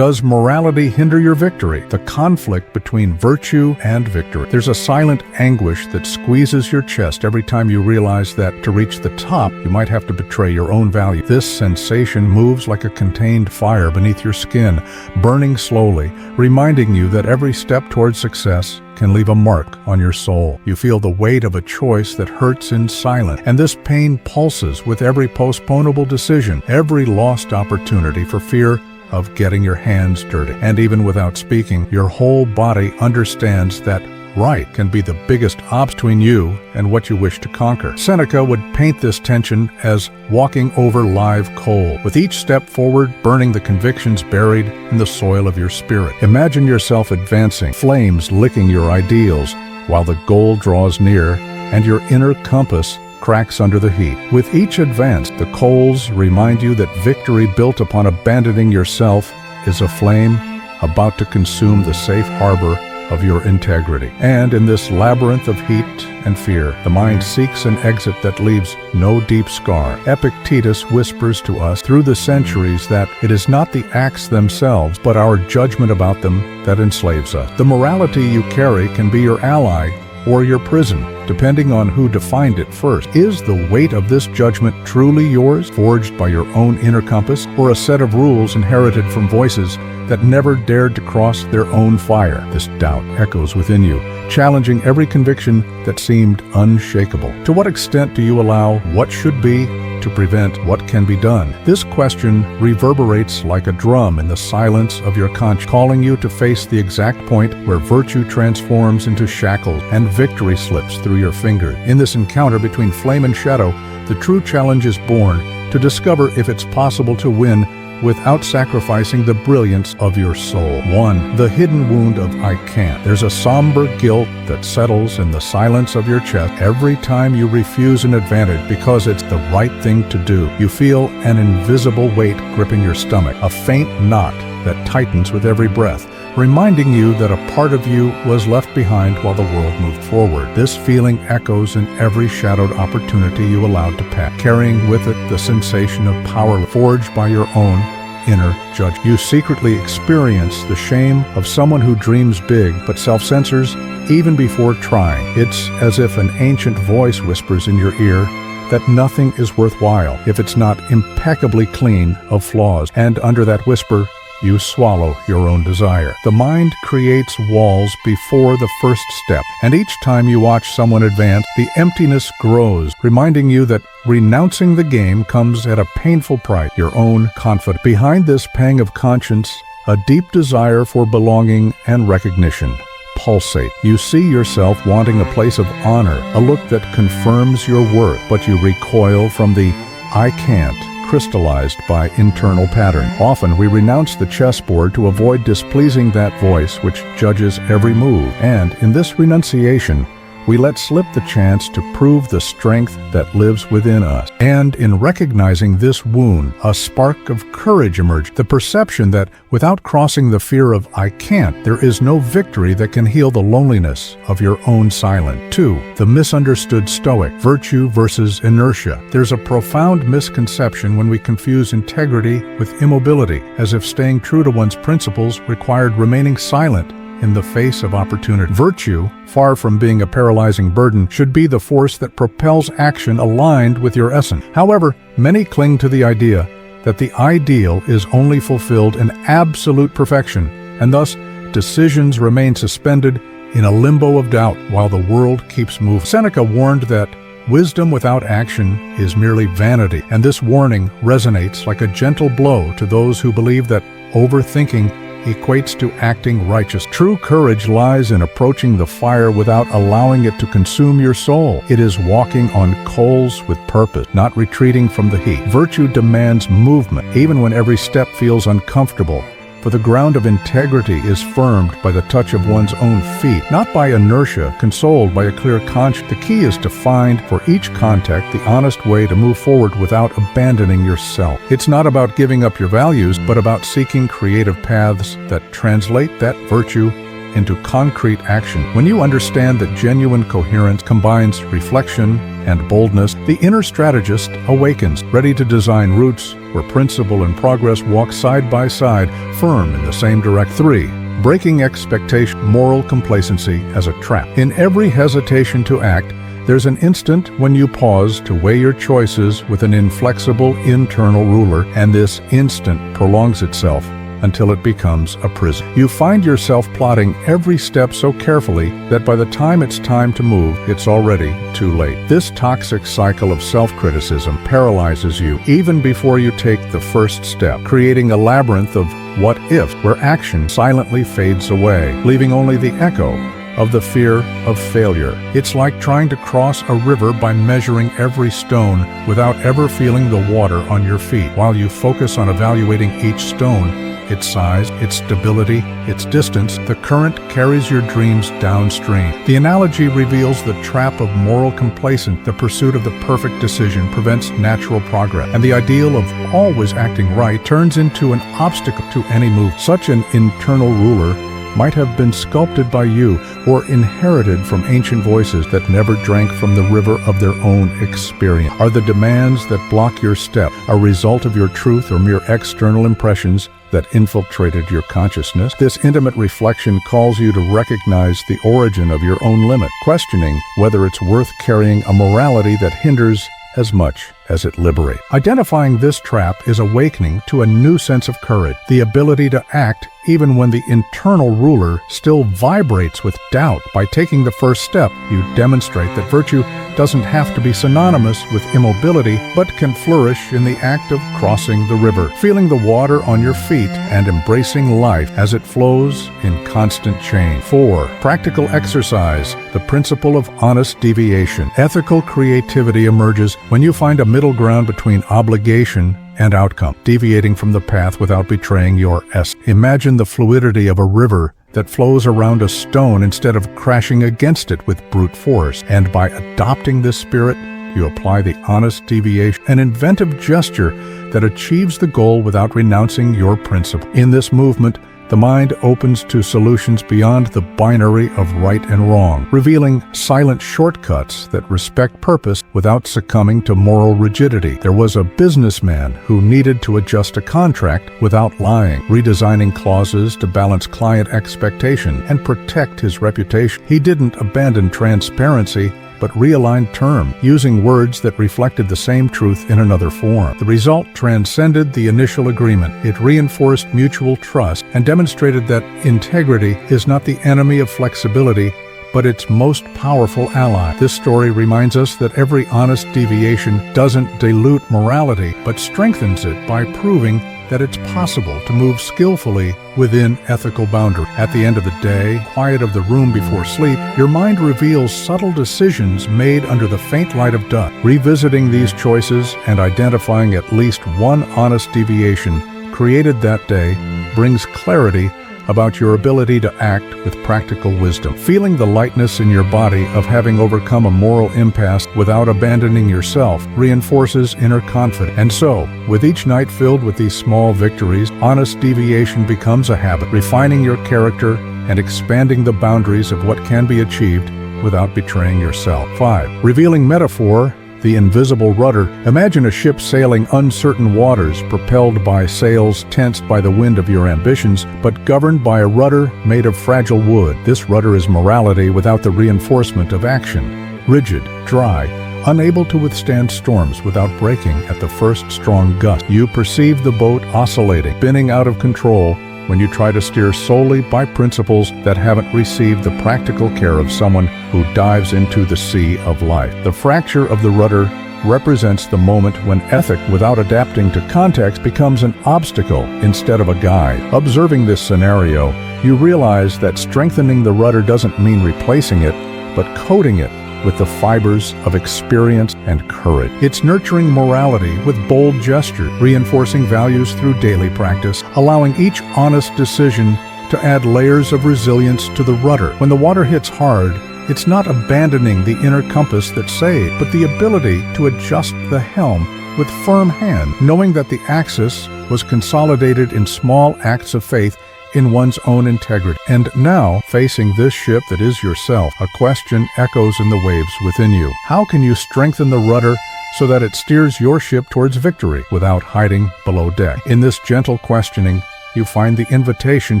does morality hinder your victory? The conflict between virtue and victory. There's a silent anguish that squeezes your chest every time you realize that to reach the top, you might have to betray your own value. This sensation moves like a contained fire beneath your skin, burning slowly, reminding you that every step towards success can leave a mark on your soul. You feel the weight of a choice that hurts in silence, and this pain pulses with every postponable decision, every lost opportunity for fear of getting your hands dirty. And even without speaking, your whole body understands that right can be the biggest obstacle between you and what you wish to conquer. Seneca would paint this tension as walking over live coal, with each step forward burning the convictions buried in the soil of your spirit. Imagine yourself advancing, flames licking your ideals, while the goal draws near and your inner compass cracks under the heat. With each advance, the coals remind you that victory built upon abandoning yourself is a flame about to consume the safe harbor of your integrity. And in this labyrinth of heat and fear, the mind seeks an exit that leaves no deep scar. Epictetus whispers to us through the centuries that it is not the acts themselves, but our judgment about them that enslaves us. The morality you carry can be your ally or your prison, depending on who defined it first. Is the weight of this judgment truly yours, forged by your own inner compass, or a set of rules inherited from voices that never dared to cross their own fire? This doubt echoes within you, challenging every conviction that seemed unshakable. To what extent do you allow what should be to prevent what can be done? This question reverberates like a drum in the silence of your conscience, calling you to face the exact point where virtue transforms into shackles and victory slips through your fingers. In this encounter between flame and shadow, the true challenge is born to discover if it's possible to win without sacrificing the brilliance of your soul. 1. The hidden wound of I can't. There's a somber guilt that settles in the silence of your chest every time you refuse an advantage because it's the right thing to do. You feel an invisible weight gripping your stomach, a faint knot that tightens with every breath, reminding you that a part of you was left behind while the world moved forward. This feeling echoes in every shadowed opportunity you allowed to pass, carrying with it the sensation of power forged by your own inner judge. You secretly experience the shame of someone who dreams big but self-censors even before trying. It's as if an ancient voice whispers in your ear that nothing is worthwhile if it's not impeccably clean of flaws, and under that whisper, you swallow your own desire. The mind creates walls before the first step, and each time you watch someone advance, the emptiness grows, reminding you that renouncing the game comes at a painful price, your own confidence. Behind this pang of conscience, a deep desire for belonging and recognition pulsate. You see yourself wanting a place of honor, a look that confirms your worth, but you recoil from the I can't, crystallized by internal pattern. Often we renounce the chessboard to avoid displeasing that voice which judges every move, and in this renunciation, we let slip the chance to prove the strength that lives within us. And in recognizing this wound, a spark of courage emerged, the perception that without crossing the fear of I can't, there is no victory that can heal the loneliness of your own silence. 2. The misunderstood Stoic, virtue versus inertia. There's a profound misconception when we confuse integrity with immobility, as if staying true to one's principles required remaining silent in the face of opportunity. Virtue, far from being a paralyzing burden, should be the force that propels action aligned with your essence. However, many cling to the idea that the ideal is only fulfilled in absolute perfection, and thus decisions remain suspended in a limbo of doubt while the world keeps moving. Seneca warned that wisdom without action is merely vanity, and this warning resonates like a gentle blow to those who believe that overthinking equates to acting righteous. True courage lies in approaching the fire without allowing it to consume your soul. It is walking on coals with purpose, not retreating from the heat. Virtue demands movement, even when every step feels uncomfortable. For the ground of integrity is firmed by the touch of one's own feet, not by inertia, consoled by a clear conscience. The key is to find, for each contact, the honest way to move forward without abandoning yourself. It's not about giving up your values, but about seeking creative paths that translate that virtue into concrete action. When you understand that genuine coherence combines reflection, and boldness, the inner strategist awakens, ready to design routes where principle and progress walk side by side, firm in the same direction. 3. Breaking expectation, moral complacency as a trap. In every hesitation to act, there's an instant when you pause to weigh your choices with an inflexible internal ruler, and this instant prolongs itself until it becomes a prison. You find yourself plotting every step so carefully that by the time it's time to move, it's already too late. This toxic cycle of self-criticism paralyzes you even before you take the first step, creating a labyrinth of what if, where action silently fades away, leaving only the echo of the fear of failure. It's like trying to cross a river by measuring every stone without ever feeling the water on your feet. While you focus on evaluating each stone, its size, its stability, its distance, the current carries your dreams downstream. The analogy reveals the trap of moral complacence. The pursuit of the perfect decision prevents natural progress, and the ideal of always acting right turns into an obstacle to any move. Such an internal ruler might have been sculpted by you or inherited from ancient voices that never drank from the river of their own experience. Are the demands that block your step a result of your truth or mere external impressions that infiltrated your consciousness? This intimate reflection calls you to recognize the origin of your own limit, questioning whether it's worth carrying a morality that hinders as much as it liberates. Identifying this trap is awakening to a new sense of courage, the ability to act even when the internal ruler still vibrates with doubt. By taking the first step, you demonstrate that virtue doesn't have to be synonymous with immobility, but can flourish in the act of crossing the river, feeling the water on your feet and embracing life as it flows in constant change. 4. Practical exercise, the principle of honest deviation. Ethical creativity emerges when you find a middle ground between obligation and outcome, deviating from the path without betraying your essence. Imagine the fluidity of a river that flows around a stone instead of crashing against it with brute force. And by adopting this spirit, you apply the honest deviation, an inventive gesture that achieves the goal without renouncing your principle. In this movement, the mind opens to solutions beyond the binary of right and wrong, revealing silent shortcuts that respect purpose without succumbing to moral rigidity. There was a businessman who needed to adjust a contract without lying, redesigning clauses to balance client expectation and protect his reputation. He didn't abandon transparency, but realigned terms, using words that reflected the same truth in another form. The result transcended the initial agreement. It reinforced mutual trust and demonstrated that integrity is not the enemy of flexibility, but its most powerful ally. This story reminds us that every honest deviation doesn't dilute morality, but strengthens it by proving that it's possible to move skillfully within ethical boundaries. At the end of the day, quiet of the room before sleep, your mind reveals subtle decisions made under the faint light of dusk. Revisiting these choices and identifying at least one honest deviation created that day brings clarity about your ability to act with practical wisdom. Feeling the lightness in your body of having overcome a moral impasse without abandoning yourself reinforces inner confidence. And so, with each night filled with these small victories, honest deviation becomes a habit, refining your character and expanding the boundaries of what can be achieved without betraying yourself. 5. Revealing metaphor, the invisible rudder. Imagine a ship sailing uncertain waters, propelled by sails tensed by the wind of your ambitions, but governed by a rudder made of fragile wood. This rudder is morality without the reinforcement of action. Rigid, dry, unable to withstand storms without breaking at the first strong gust. You perceive the boat oscillating, spinning out of control, when you try to steer solely by principles that haven't received the practical care of someone who dives into the sea of life. The fracture of the rudder represents the moment when ethic, without adapting to context, becomes an obstacle instead of a guide. Observing this scenario, you realize that strengthening the rudder doesn't mean replacing it, but coating it with the fibers of experience and courage. It's nurturing morality with bold gesture, reinforcing values through daily practice, allowing each honest decision to add layers of resilience to the rudder. When the water hits hard, it's not abandoning the inner compass that saved, but the ability to adjust the helm with firm hand, knowing that the axis was consolidated in small acts of faith in one's own integrity. And now, facing this ship that is yourself, a question echoes in the waves within you. How can you strengthen the rudder so that it steers your ship towards victory without hiding below deck? In this gentle questioning, you find the invitation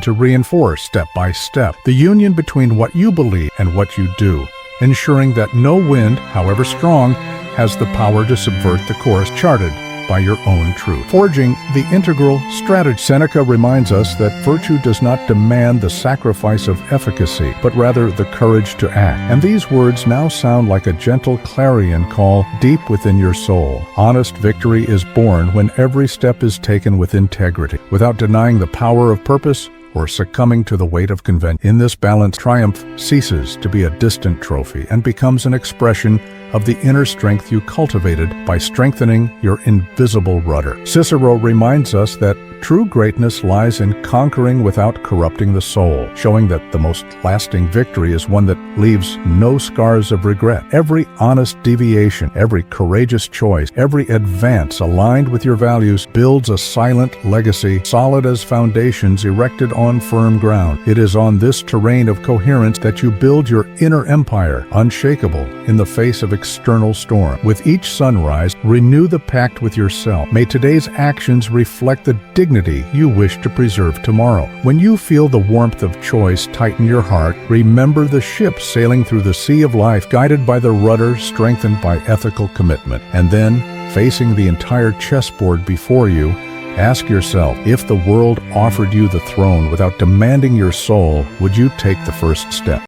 to reinforce, step by step, the union between what you believe and what you do, ensuring that no wind, however strong, has the power to subvert the course charted by your own truth. Forging the integral strategy. Seneca reminds us that virtue does not demand the sacrifice of efficacy, but rather the courage to act. And these words now sound like a gentle clarion call deep within your soul. Honest victory is born when every step is taken with integrity, without denying the power of purpose or succumbing to the weight of convention. In this balance, triumph ceases to be a distant trophy and becomes an expression of the inner strength you cultivated by strengthening your invisible rudder. Cicero reminds us that true greatness lies in conquering without corrupting the soul, showing that the most lasting victory is one that leaves no scars of regret. Every honest deviation, every courageous choice, every advance aligned with your values builds a silent legacy, solid as foundations erected on firm ground. It is on this terrain of coherence that you build your inner empire, unshakable in the face of external storm. With each sunrise, renew the pact with yourself. May today's actions reflect the dignity you wish to preserve tomorrow. When you feel the warmth of choice tighten your heart, remember the ship sailing through the sea of life, guided by the rudder strengthened by ethical commitment. And then, facing the entire chessboard before you, ask yourself, if the world offered you the throne without demanding your soul, would you take the first step?